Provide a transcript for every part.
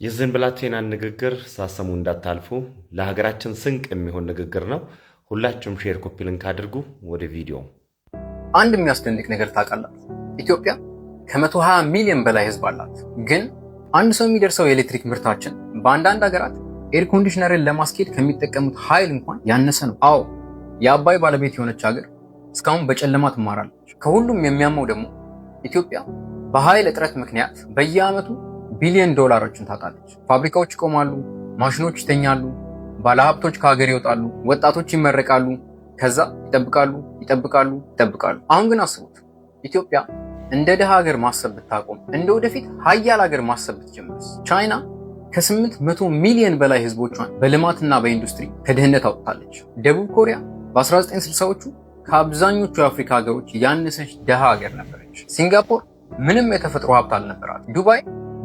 የዚህን ብላቴናን ንግግር ሳሰሙ እንዳታልፉ። ለሀገራችን ስንቅ የሚሆን ንግግር ነው። ሁላችሁም ሼር ኮፒ ሊንክ አድርጉ። ወደ ቪዲዮ። አንድ የሚያስደንቅ ነገር ታውቃላችሁ? ኢትዮጵያ ከ120 ሚሊዮን በላይ ህዝብ አላት። ግን አንድ ሰው የሚደርሰው የኤሌክትሪክ ምርታችን በአንዳንድ ሀገራት ኤር ኮንዲሽነርን ለማስኬድ ከሚጠቀሙት ኃይል እንኳን ያነሰ ነው። አዎ የአባይ ባለቤት የሆነች ሀገር እስካሁን በጨለማ ትማራለች። ከሁሉም የሚያመው ደግሞ ኢትዮጵያ በኃይል እጥረት ምክንያት በየዓመቱ ቢሊዮን ዶላሮችን ታጣለች። ፋብሪካዎች ይቆማሉ፣ ማሽኖች ይተኛሉ፣ ባለሀብቶች ከሀገር ይወጣሉ፣ ወጣቶች ይመረቃሉ፣ ከዛ ይጠብቃሉ። አሁን ግን አስቡት፣ ኢትዮጵያ እንደ ደሃ ሀገር ማሰብ ብታቆም፣ እንደ ወደፊት ሀያል ሀገር ማሰብ ብትጀምርስ? ቻይና ከ800 ሚሊዮን በላይ ህዝቦቿን በልማትና በኢንዱስትሪ ከድህነት አውጥታለች። ደቡብ ኮሪያ በ1960ዎቹ ከአብዛኞቹ የአፍሪካ ሀገሮች ያነሰች ደሃ ሀገር ነበረች። ሲንጋፖር ምንም የተፈጥሮ ሀብት አልነበራት። ዱባይ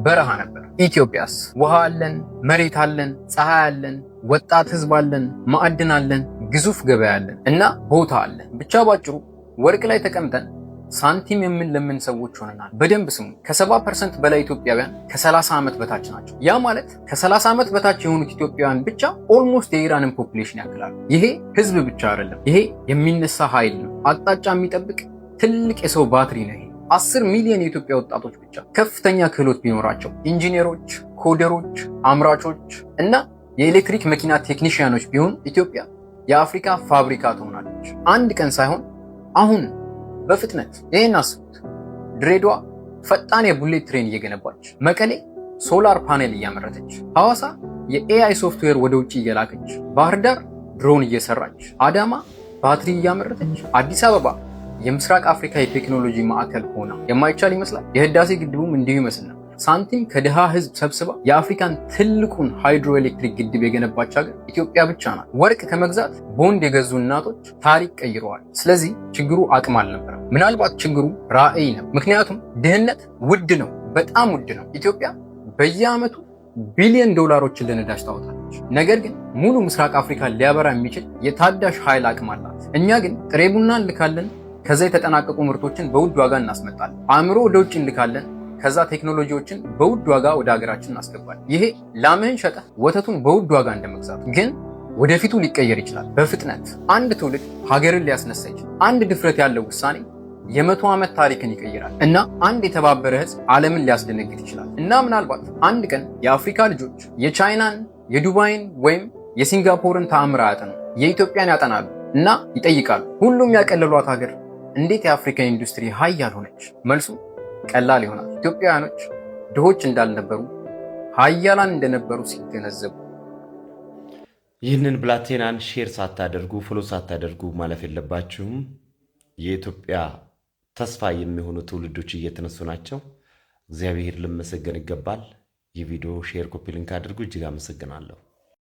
በረሃ ነበር። ኢትዮጵያስ ውሃ አለን፣ መሬት አለን፣ ፀሐይ አለን፣ ወጣት ህዝብ አለን፣ ማዕድን አለን፣ ግዙፍ ገበያ አለን እና ቦታ አለን። ብቻ ባጭሩ ወርቅ ላይ ተቀምጠን ሳንቲም የምንለምን ሰዎች ሆነናል። በደንብ ስሙ። ከ70% በላይ ኢትዮጵያውያን ከ30 ዓመት በታች ናቸው። ያ ማለት ከ30 ዓመት በታች የሆኑት ኢትዮጵያውያን ብቻ ኦልሞስት የኢራንን ፖፑሌሽን ያክላሉ። ይሄ ህዝብ ብቻ አይደለም፣ ይሄ የሚነሳ ኃይል ነው። አቅጣጫ የሚጠብቅ ትልቅ የሰው ባትሪ ነው። 10 ሚሊዮን የኢትዮጵያ ወጣቶች ብቻ ከፍተኛ ክህሎት ቢኖራቸው ኢንጂነሮች፣ ኮደሮች፣ አምራቾች እና የኤሌክትሪክ መኪና ቴክኒሽያኖች ቢሆኑ ኢትዮጵያ የአፍሪካ ፋብሪካ ትሆናለች። አንድ ቀን ሳይሆን አሁን በፍጥነት። ይሄን አስቡት። ድሬዳዋ ፈጣን የቡሌት ትሬን እየገነባች፣ መቀሌ ሶላር ፓኔል እያመረተች፣ ሐዋሳ የኤአይ ሶፍትዌር ወደ ውጭ እየላከች፣ ባህር ዳር ድሮን እየሰራች፣ አዳማ ባትሪ እያመረተች፣ አዲስ አበባ የምስራቅ አፍሪካ የቴክኖሎጂ ማዕከል ሆና የማይቻል ይመስላል። የህዳሴ ግድቡም እንዲሁ ይመስል ነበር። ሳንቲም ከድሃ ህዝብ ሰብስባ የአፍሪካን ትልቁን ሃይድሮኤሌክትሪክ ግድብ የገነባች ሀገር ኢትዮጵያ ብቻ ናት። ወርቅ ከመግዛት ቦንድ የገዙ እናቶች ታሪክ ቀይረዋል። ስለዚህ ችግሩ አቅም አልነበረም። ምናልባት ችግሩ ራዕይ ነው። ምክንያቱም ድህነት ውድ ነው፣ በጣም ውድ ነው። ኢትዮጵያ በየዓመቱ ቢሊዮን ዶላሮችን ለነዳጅ ታወጣለች። ነገር ግን ሙሉ ምስራቅ አፍሪካን ሊያበራ የሚችል የታዳሽ ኃይል አቅም አላት። እኛ ግን ጥሬ ቡና እንልካለን፣ ከዛ የተጠናቀቁ ምርቶችን በውድ ዋጋ እናስመጣለን። አእምሮ ወደ ውጭ እንልካለን፣ ከዛ ቴክኖሎጂዎችን በውድ ዋጋ ወደ ሀገራችን እናስገባለን። ይሄ ላምህን ሸጠህ ወተቱን በውድ ዋጋ እንደመግዛት። ግን ወደፊቱ ሊቀየር ይችላል በፍጥነት። አንድ ትውልድ ሀገርን ሊያስነሳ ይችላል። አንድ ድፍረት ያለው ውሳኔ የ100 ዓመት ታሪክን ይቀይራል እና አንድ የተባበረ ህዝብ ዓለምን ሊያስደነግጥ ይችላል። እና ምናልባት አንድ ቀን የአፍሪካ ልጆች የቻይናን፣ የዱባይን ወይም የሲንጋፖርን ተአምር አያጠኑ፣ የኢትዮጵያን ያጠናሉ እና ይጠይቃሉ፣ ሁሉም ያቀለሏት ሀገር እንዴት የአፍሪካ ኢንዱስትሪ ሀያል ሆነች? መልሱ ቀላል ይሆናል። ኢትዮጵያውያኖች ድሆች እንዳልነበሩ ሀያላን እንደነበሩ ሲገነዘቡ። ይህንን ብላቴናን ሼር ሳታደርጉ ፎሎ ሳታደርጉ ማለፍ የለባችሁም። የኢትዮጵያ ተስፋ የሚሆኑ ትውልዶች እየተነሱ ናቸው። እግዚአብሔር ልመሰገን ይገባል። ይህ ቪዲዮ ሼር ኮፒ ሊንክ አድርጉ። እጅግ አመሰግናለሁ።